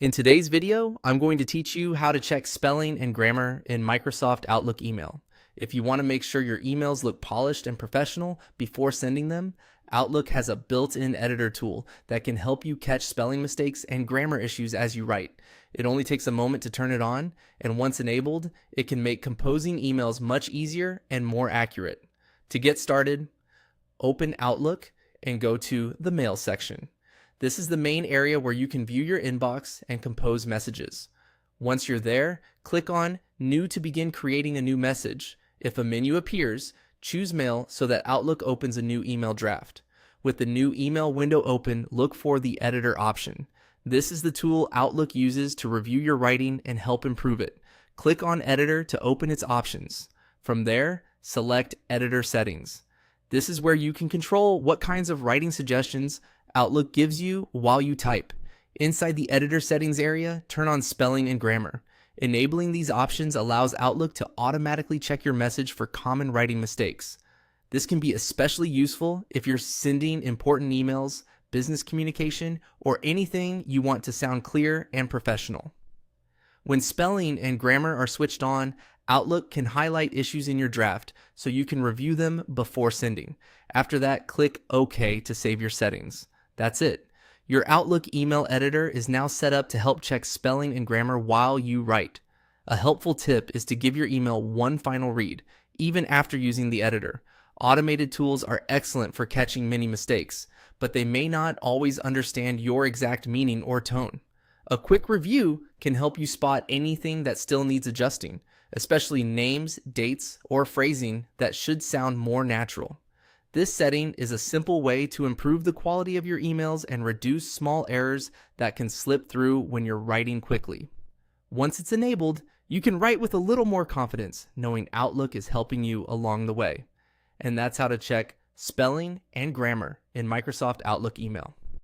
In today's video, I'm going to teach you how to check spelling and grammar in Microsoft Outlook email. If you want to make sure your emails look polished and professional before sending them, Outlook has a built-in editor tool that can help you catch spelling mistakes and grammar issues as you write. It only takes a moment to turn it on, and once enabled, it can make composing emails much easier and more accurate. To get started, open Outlook and go to the Mail section. This is the main area where you can view your inbox and compose messages. Once you're there, click on New to begin creating a new message. If a menu appears, choose Mail so that Outlook opens a new email draft. With the new email window open, look for the Editor option. This is the tool Outlook uses to review your writing and help improve it. Click on Editor to open its options. From there, select Editor Settings. This is where you can control what kinds of writing suggestions Outlook gives you while you type. Inside the Editor Settings area, turn on Spelling and Grammar. Enabling these options allows Outlook to automatically check your message for common writing mistakes. This can be especially useful if you're sending important emails, business communication, or anything you want to sound clear and professional. When spelling and grammar are switched on, Outlook can highlight issues in your draft so you can review them before sending. After that, click OK to save your settings. That's it. Your Outlook email editor is now set up to help check spelling and grammar while you write. A helpful tip is to give your email one final read, even after using the editor. Automated tools are excellent for catching many mistakes, but they may not always understand your exact meaning or tone. A quick review can help you spot anything that still needs adjusting, especially names, dates, or phrasing that should sound more natural. This setting is a simple way to improve the quality of your emails and reduce small errors that can slip through when you're writing quickly. Once it's enabled, you can write with a little more confidence, knowing Outlook is helping you along the way. And that's how to check spelling and grammar in Microsoft Outlook email.